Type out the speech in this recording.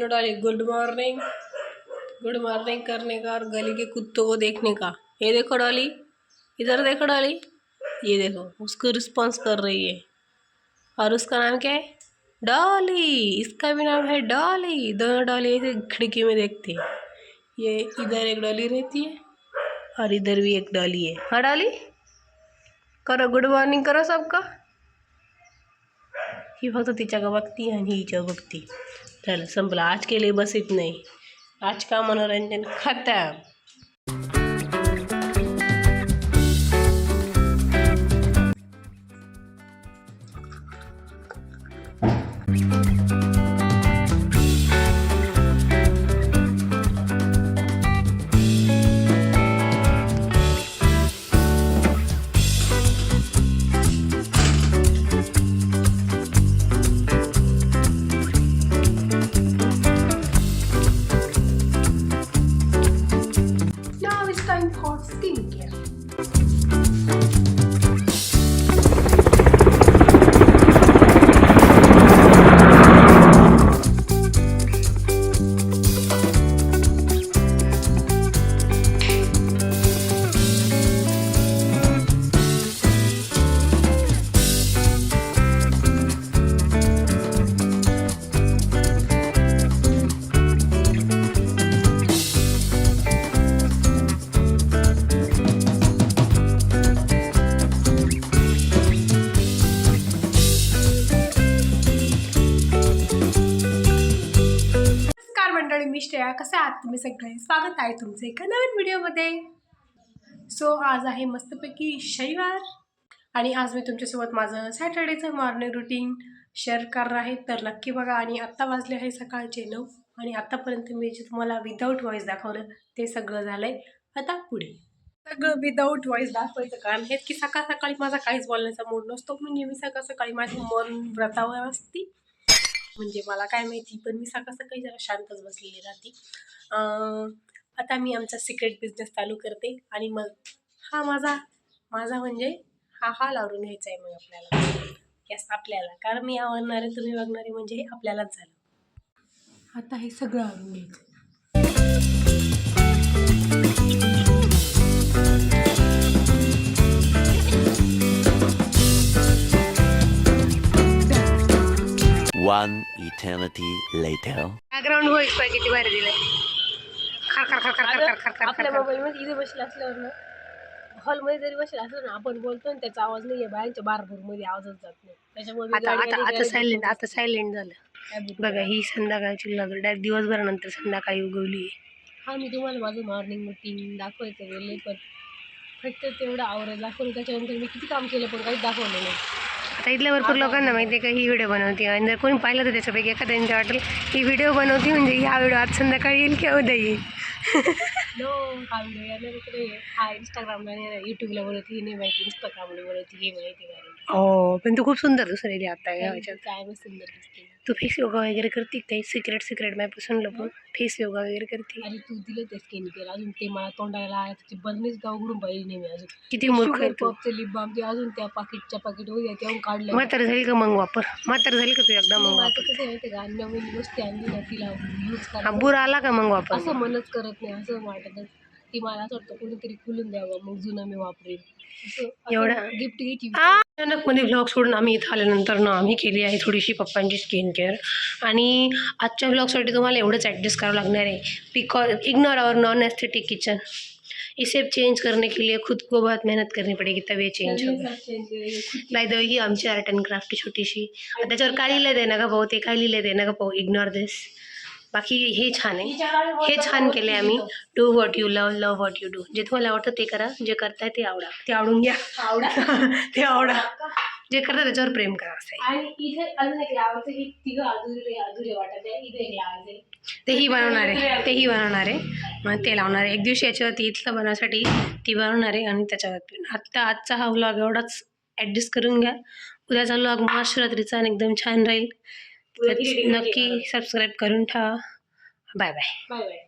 बोलो Dolly good morning. Good morning करने का और गली के कुत्तों को देखने का। ये देखो डॉली, इधर देखो डॉली, ये देखो उसको रिस्पॉन्स कर रही है। और उसका नाम क्या है? डॉली। इसका भी नाम है डॉली। दोनों डॉली ऐसे खिड़की में देखते हैं। ये इधर एक डॉली रहती है और इधर भी एक डॉली है। हाँ डॉली, करो गुड मॉर्निंग करो सबका। ही फक्त तिच्याकडे बघती आणि हिच्यावर बघती। चल संपलं आज के लिए, बस इतना ही। आज का मनोरंजन खत्म। Now it's time for skincare. मंडळी, मी श्रेया. कसे आहात तुम्ही सगळे? स्वागत आहे तुमचं एका नवीन व्हिडिओमध्ये. सो आज आहे मस्तपैकी शनिवार आणि आज मी तुमच्यासोबत माझं सॅटर्डेचं मॉर्निंग रुटीन शेअर करणार आहे. तर नक्की बघा. आणि आत्ता वाजले आहे सकाळचे 9 आणि आत्तापर्यंत मी जे तुम्हाला विदाऊट व्हॉईस दाखवलं ते सगळं झालं आहे. आता पुढे सगळं विदाऊट व्हॉईस दाखवायचं कारण हे की सकाळ सकाळी माझा काहीच बोलण्याचा मूड नसतो. मी नेहमी सकाळ सकाळी माझी मन व्रतावर असते. म्हणजे मला काय माहिती, पण मी सकाळ सकाळी जरा शांतच बसलेली राहते. आता मी आमचा सिक्रेट बिझनेस चालू करते आणि मग हा माझा म्हणजे हा लावून घ्यायचा आहे मग आपल्याला. यस आपल्याला, कारण मी आवडणारे तुम्ही बघणारे म्हणजे हे आपल्यालाच झालं. आता हे सगळं आवडून घ्यायचं. One eternity later. Background voice पाहिजे किती भारी दिलाय. खर खर खर खर खर खर. आपल्या मोबाईलमध्ये इथे बसले असल्यावर ना, हॉलमध्ये जरी बसले असलं ना, आपण बोलतो ना त्याचा आवाज नाही आहे. बायांच्या बारभूरमध्ये आवाजच जात नाही. त्याच्यामुळे आता सायलेंट झालं. बघा ही संध्याकाळची लगड दिवसभरानंतर संध्याकाळी उगवली. हा मी तुम्हाला माझं मॉर्निंग रुटीन दाखवायचं गेले, पण फक्त तेवढं आवडत दाखवलं. त्याच्यानंतर मी किती काम केलं पण काहीच दाखवलं नाही. आता इथल्या भरपूर लोकांना माहिती आहे का ही व्हिडिओ बनवते, आणि जर कोणी पाहिलं तर त्याच्यापैकी एखाद्याने वाटेल ही व्हिडिओ बनवते म्हणजे हा व्हिडिओ आज संध्याकाळी येईल किंवा उद्या येईल. नो, हा व्हिडिओ येणार इकडे. हा इंस्टाग्रामला नाही, यूट्यूबला बनवते. नाही माहिती इंस्टाग्रामला बनवते हे माहिती नाही. हो, पण तू खूप सुंदर दिसली आता ह्याच्यात. काय मग सुंदर दिसते. तू फेस योगा वगैरे करते काही? सिक्रेट माझ्यापासून लपून फेस योगा वगैरे करते? अरे तू दिलं ते स्किन केअर, अजून ते मला तोंडाला त्याची बर्नीच गावडून पाहिजे नाही मी. अजून किती मूर्ख आहे तू. लिप बाम ते अजून त्या पाकिट वगैरे तेव्हा काढलं. म्हातार झाली का मग वापर? म्हातार झाली का तू एकदा मग वापर? कसं माहिती का, नवीन गोष्टी आणली ना तिला यूज करा. बुरा आला का मग वापर? असं मनच करत नाही, असं वाटतच. ती मला असं वाटतं कोणीतरी खुलून द्यावं, मग जुनं मी वापरेन. एवढा गिफ्ट घ्यायची. अचानकमध्ये व्लॉग सोडून आम्ही इथं आल्यानंतर ना आम्ही केली आहे थोडीशी पप्पांची स्किन केअर. आणि आजच्या व्लॉगसाठी तुम्हाला एवढंच ॲडजस्ट करावं लागणार आहे. Because ignore our non aesthetic kitchen. इसे चेंज करने के लिए खुद को बहुत मेहनत करनी पड़ेगी, तभी चेंज होगा. बाय द वे ही आमची आर्ट अँड क्राफ्ट छोटीशी. त्याच्यावर काय लिहिलं आहे ना का भाऊ, ते काय लिहिलं आहे ना का भाऊ, इग्नोर दिस. बाकी हे छान आहे, हे छान केलं आहे आम्ही. Do what you love, love what you do. जे तुम्हाला आवडतं ते करा, जे करताय ते आवडा, ते आवडून घ्या. ते आवडा, जे करता त्याच्यावर प्रेम करा असं आहे. आणि इथे अजून एक लावायचं, ही तिघं अधुरे वाटत आहे. इथे एक लावायचं, तेही बनवणार आहे मग ते लावणार आहे. एक दिवशी याच्यावरती इथलं बनवण्यासाठी ती बनवणार आहे आणि त्याच्यावरती. आजचा हा व्लॉग एवढाच ॲडजस्ट करून घ्या. उद्याचा व्लॉग महाशिवरात्रीचा आणि एकदम छान राहील. नक्की सबस्क्राईब करून ठेवा. Bye bye.